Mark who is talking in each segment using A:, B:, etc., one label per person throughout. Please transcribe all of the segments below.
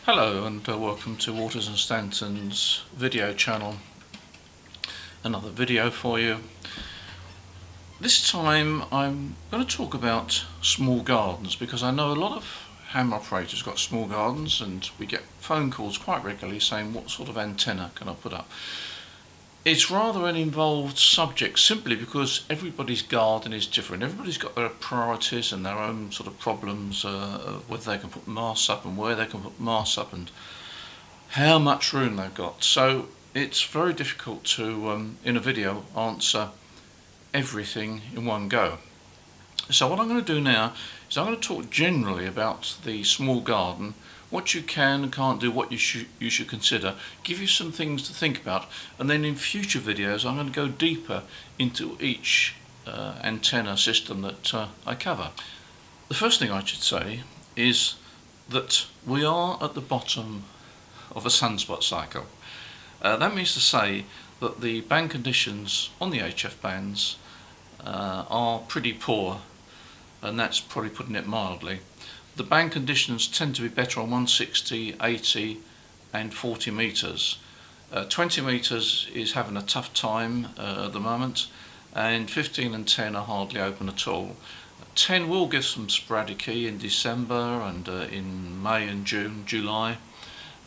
A: Hello and welcome to Waters and Stanton's video channel. Another video for you. This time I'm going to talk about small gardens because I know a lot of ham operators got small gardens and we get phone calls quite regularly saying what sort of antenna can I put up. It's rather an involved subject simply because everybody's garden is different. Everybody's got their priorities and their own sort of problems, whether they can put masts up and where they can put masts up and how much room they've got. So it's very difficult to, in a video, answer everything in one go. So what I'm going to do now is I'm going to talk generally about the small garden, what you can and can't do, what you should consider, give you some things to think about, and then in future videos I'm going to go deeper into each antenna system that I cover. The first thing I should say is that we are at the bottom of a sunspot cycle. That means to say that the band conditions on the HF bands are pretty poor, and that's probably putting it mildly. The band conditions tend to be better on 160, 80 and 40 metres. 20 metres is having a tough time at the moment, and 15 and 10 are hardly open at all. 10 will give some sporadic in December and in May and June, July,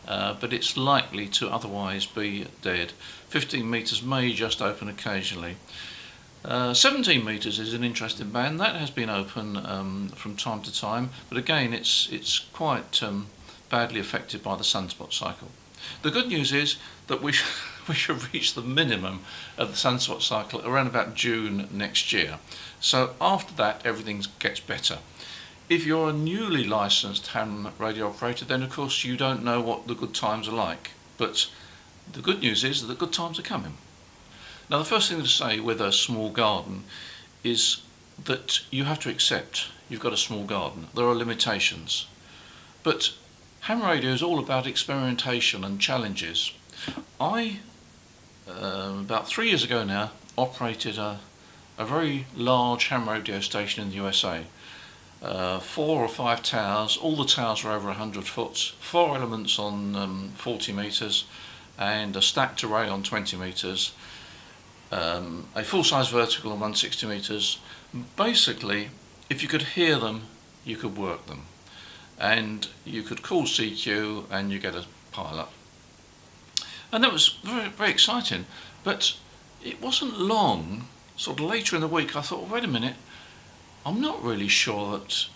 A: but it's likely to otherwise be dead. 15 metres may just open occasionally. 17 metres is an interesting band that has been open from time to time, but again it's quite badly affected by the sunspot cycle. The good news is that we should reach the minimum of the sunspot cycle around about June next year. So after that everything gets better. If you're a newly licensed ham radio operator, then of course you don't know what the good times are like, but the good news is that the good times are coming. Now the first thing to say with a small garden is that you have to accept you've got a small garden. There are limitations. But ham radio is all about experimentation and challenges. I, about 3 years ago now, operated a very large ham radio station in the USA. 4 or 5 towers, all the towers were over 100 foot, 4 elements on 40 metres and a stacked array on 20 metres. A full-size vertical on 160 metres. Basically, if you could hear them, you could work them, and you could call CQ and you get a pile-up, and that was very, very exciting. But it wasn't long, sort of later in the week, I thought, wait a minute, I'm not really sure that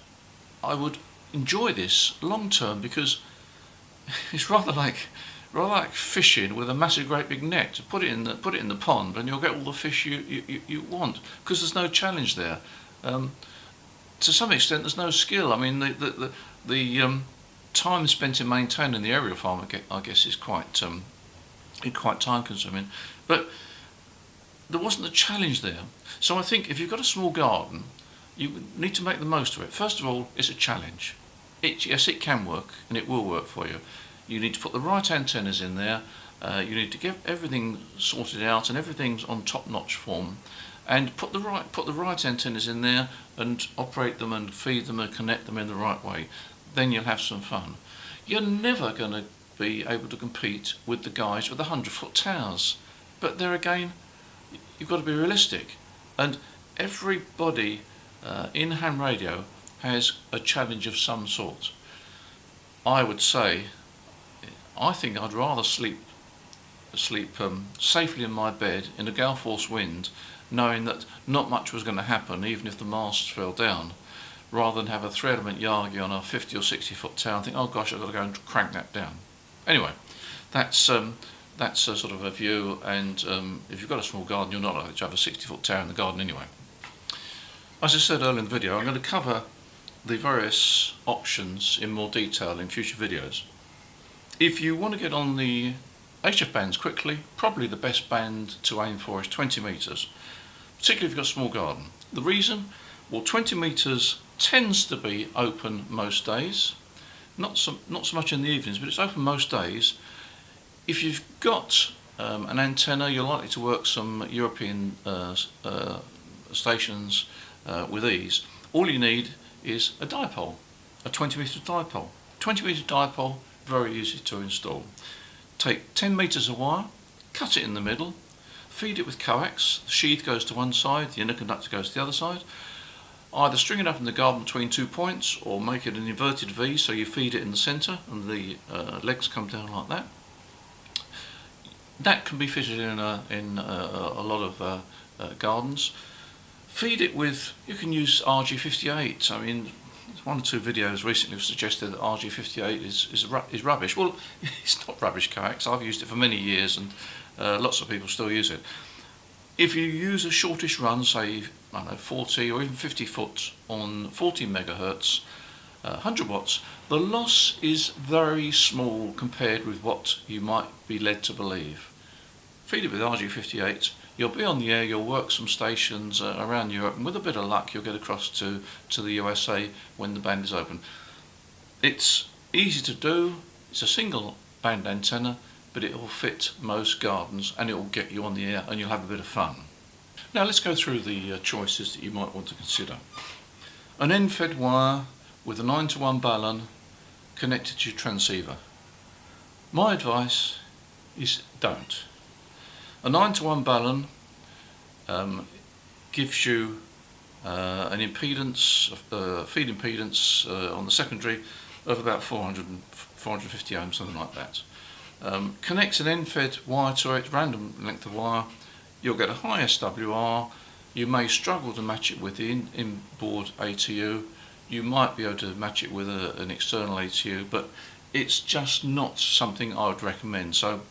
A: I would enjoy this long term, because it's rather like fishing with a massive great big net. Put it in the pond and you'll get all the fish you want, because there's no challenge there. To some extent there's no skill. I mean the time spent in maintaining the aerial farm I guess is quite time consuming, but there wasn't a challenge there. So I think if you've got a small garden you need to make the most of it. First of all, it's a challenge. Yes, it can work and it will work for you. You need to put the right antennas in there, you need to get everything sorted out and everything's on top-notch form, and put the right antennas in there and operate them and feed them and connect them in the right way. Then you'll have some fun. You're never going to be able to compete with the guys with the 100-foot towers, but there again you've got to be realistic, and everybody in ham radio has a challenge of some sort. I think I'd rather sleep safely in my bed in a gale force wind, knowing that not much was going to happen even if the masts fell down, rather than have a 3-element Yagi on a 50 or 60 foot tower and think, oh gosh, I've got to go and crank that down. Anyway, that's a sort of a view, and if you've got a small garden you're not likely to have a 60-foot tower in the garden anyway. As I said earlier in the video, I'm going to cover the various options in more detail in future videos. If you want to get on the HF bands quickly, probably the best band to aim for is 20 metres, particularly if you've got a small garden. The reason? Well, 20 metres tends to be open most days, not so much in the evenings, but it's open most days. If you've got an antenna, you're likely to work some European stations with ease. All you need is a dipole, a 20 metre dipole. 20 metre dipole very easy to install. Take 10 metres of wire, cut it in the middle, feed it with coax. The sheath goes to one side, the inner conductor goes to the other side. Either string it up in the garden between 2 points or make it an inverted V, so you feed it in the centre and the legs come down like that. That can be fitted in a lot of gardens. Feed it with, you can use RG58. I mean, one or two videos recently have suggested that RG58 is rubbish. Well, it's not rubbish coax. I've used it for many years and lots of people still use it. If you use a shortish run, say, I don't know, 40 or even 50 foot on 40 megahertz, 100 watts, the loss is very small compared with what you might be led to believe. Feed it with RG58, you'll be on the air, you'll work some stations around Europe, and with a bit of luck you'll get across to the USA when the band is open. It's easy to do, it's a single band antenna, but it will fit most gardens and it will get you on the air and you'll have a bit of fun. Now let's go through the choices that you might want to consider. An end-fed wire with a 9-to-1 balun connected to your transceiver. My advice is don't. A 9-to-1 balun gives you an impedance, feed impedance on the secondary of about 450 ohms, something like that. Connect an end-fed wire to it, random length of wire, you'll get a high SWR. You may struggle to match it with the inboard ATU. You might be able to match it with an external ATU, but it's just not something I would recommend. So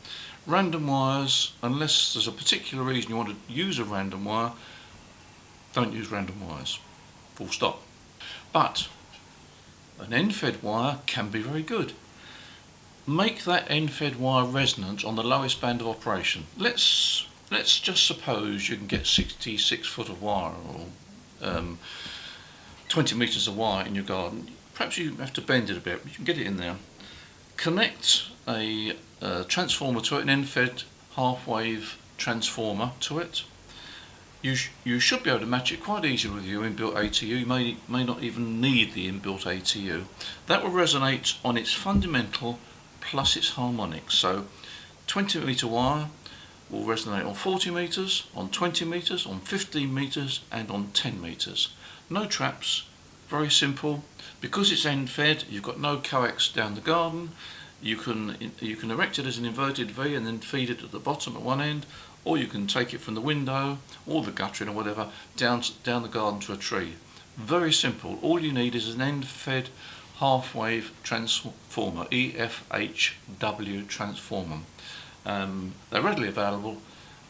A: random wires, unless there's a particular reason you want to use a random wire, don't use random wires, full stop. But an end-fed wire can be very good. Make that end-fed wire resonant on the lowest band of operation. Let's just suppose you can get 66 foot of wire or 20 metres of wire in your garden. Perhaps you have to bend it a bit, but you can get it in there. Connect a transformer to it, an end-fed half-wave transformer to it. You should be able to match it quite easily with your inbuilt ATU. You may not even need the inbuilt ATU. That will resonate on its fundamental plus its harmonics. So 20 metre wire will resonate on 40 metres, on 20 metres, on 15 metres and on 10 metres. No traps, very simple. Because it's end fed, you've got no coax down the garden. You can erect it as an inverted V and then feed it at the bottom at one end, or you can take it from the window or the guttering or whatever down the garden to a tree. Very simple. All you need is an end fed half-wave transformer, EFHW transformer. They're readily available,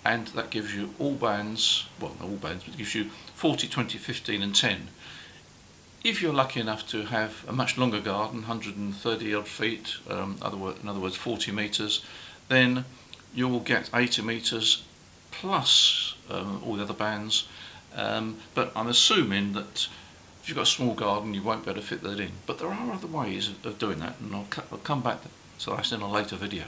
A: and that gives you all bands, well not all bands, but it gives you 40, 20, 15 and 10. If you're lucky enough to have a much longer garden, 130 odd feet, in other words 40 metres, then you will get 80 metres plus all the other bands, but I'm assuming that if you've got a small garden you won't be able to fit that in. But there are other ways of doing that, and I'll come back to that in a later video.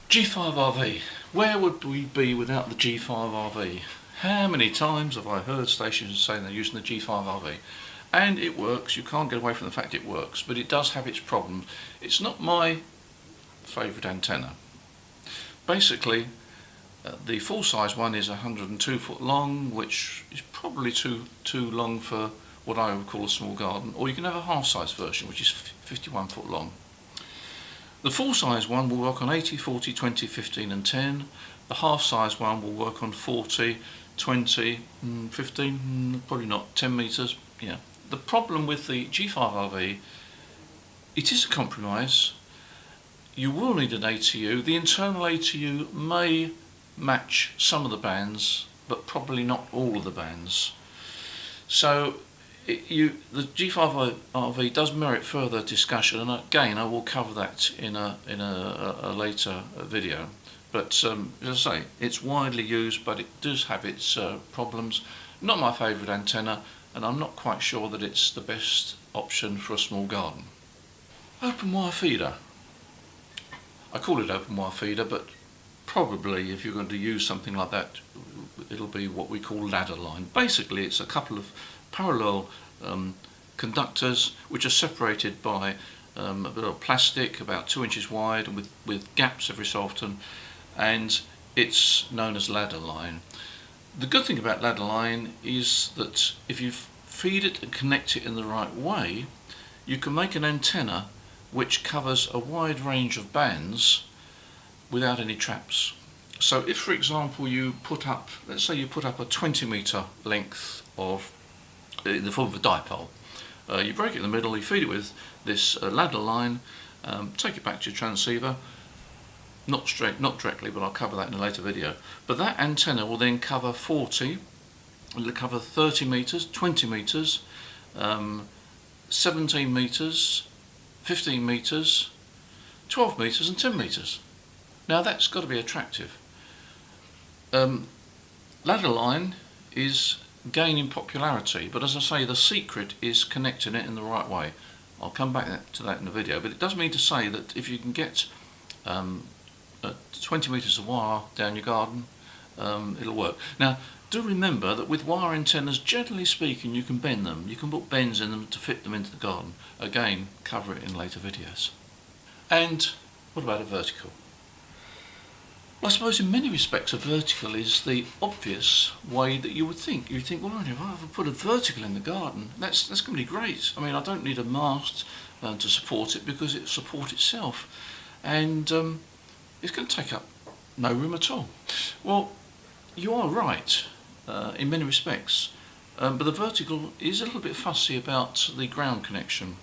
A: G5RV. Where would we be without the G5RV? How many times have I heard stations saying they're using the G5RV? And it works, you can't get away from the fact it works, but it does have its problems. It's not my favourite antenna. Basically, the full-size one is 102 foot long, which is probably too long for what I would call a small garden, or you can have a half-size version, which is 51 foot long. The full-size one will work on 80, 40, 20, 15 and 10. The half-size one will work on 40, 20, 15, probably not, 10 metres, yeah. The problem with the G5RV, it is a compromise. You will need an ATU. The internal ATU may match some of the bands, but probably not all of the bands. So the G5RV does merit further discussion, and again I will cover that in a later video. But as I say, it's widely used, but it does have its problems. Not my favourite antenna, and I'm not quite sure that it's the best option for a small garden. Open wire feeder. I call it open wire feeder, but probably if you're going to use something like that, it'll be what we call ladder line. Basically it's a couple of parallel conductors which are separated by a bit of plastic about 2 inches wide and with gaps every so often, and it's known as ladder line. The good thing about ladder line is that if you feed it and connect it in the right way, you can make an antenna which covers a wide range of bands without any traps. So if, for example, you put up, let's say you put up a 20-metre length of, in the form of a dipole, you break it in the middle, you feed it with this ladder line, take it back to your transceiver, not directly, but I'll cover that in a later video. But that antenna will then cover 40, it'll cover 30 metres, 20 metres, 17 metres, 15 metres, 12 metres and 10 metres. Now that's got to be attractive. Ladder line is gaining popularity, but as I say, the secret is connecting it in the right way. I'll come back to that in the video, but it does mean to say that if you can get 20 metres of wire down your garden, it'll work. Now do remember that with wire antennas, generally speaking, you can bend them. You can put bends in them to fit them into the garden. Again, cover it in later videos. And what about a vertical? Well, I suppose in many respects a vertical is the obvious way that you would think. You think, well, if I ever put a vertical in the garden, that's going to be great. I mean, I don't need a mast to support it because it supports itself, and it's going to take up no room at all. Well, you are right in many respects, but the vertical is a little bit fussy about the ground connection.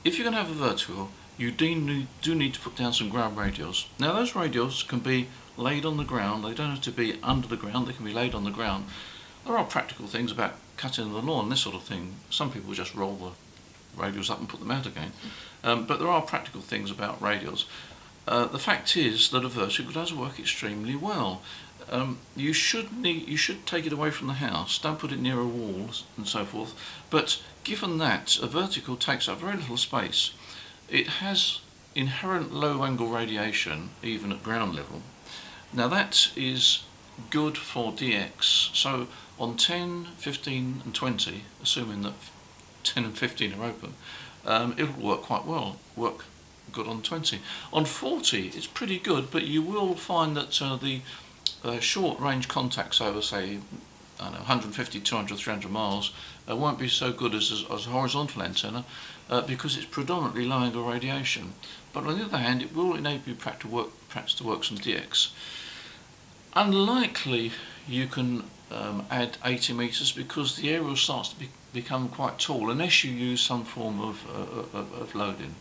A: If you're going to have a vertical, you do need to put down some ground radials. Now those radials can be laid on the ground, they don't have to be under the ground, they can be laid on the ground. There are practical things about cutting the lawn, this sort of thing. Some people just roll the radials up and put them out again. But there are practical things about radials. The fact is that a vertical does work extremely well. You should take it away from the house, don't put it near a wall and so forth, but given that a vertical takes up very little space, it has inherent low angle radiation even at ground level. Now that is good for DX, so on 10, 15 and 20, assuming that 10 and 15 are open, it'll work quite well, work good on 20. On 40 it's pretty good, but you will find that the short range contacts over, say, I don't know, 150, 200, 300 miles won't be so good as a horizontal antenna because it's predominantly low angle radiation. But on the other hand, it will enable you perhaps to work some DX. Unlikely you can add 80 metres because the aerial starts to become quite tall unless you use some form of loading.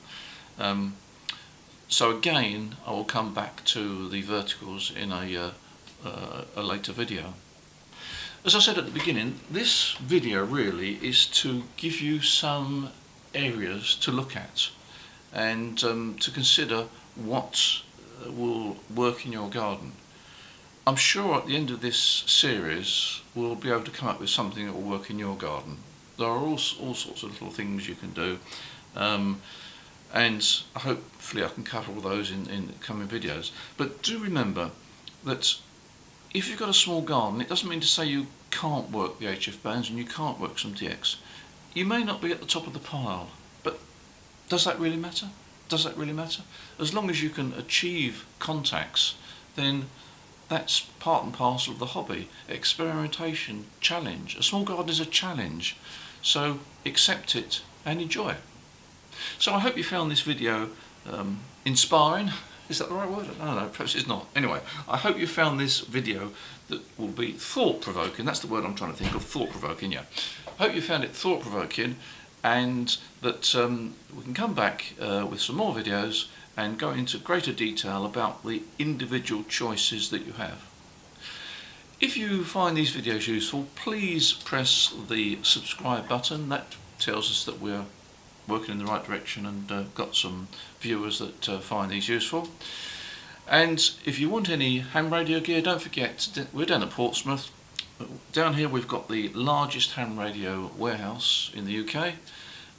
A: So again, I will come back to the verticals in a later video. As I said at the beginning, this video really is to give you some areas to look at and to consider what will work in your garden. I'm sure at the end of this series we'll be able to come up with something that will work in your garden. There are all sorts of little things you can do, and hopefully I can cover all those in coming videos. But do remember that if you've got a small garden, it doesn't mean to say you can't work the HF bands and you can't work some DX. You may not be at the top of the pile, but does that really matter? Does that really matter? As long as you can achieve contacts, then that's part and parcel of the hobby. Experimentation, challenge. A small garden is a challenge, so accept it and enjoy it. So I hope you found this video inspiring. Is that the right word? I don't know, perhaps it's not. Anyway, I hope you found this video that will be thought-provoking. That's the word I'm trying to think of, thought-provoking, yeah. I hope you found it thought-provoking and that we can come back with some more videos and go into greater detail about the individual choices that you have. If you find these videos useful, please press the subscribe button. That tells us that we're working in the right direction and got some viewers that find these useful. And if you want any ham radio gear, don't forget, we're down at Portsmouth. Down here we've got the largest ham radio warehouse in the UK.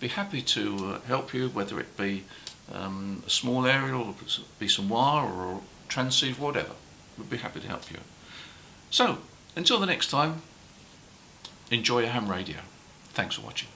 A: Be happy to help you, whether it be a small aerial, or be some wire or transceiver, whatever. We'd be happy to help you. So, until the next time, enjoy your ham radio. Thanks for watching.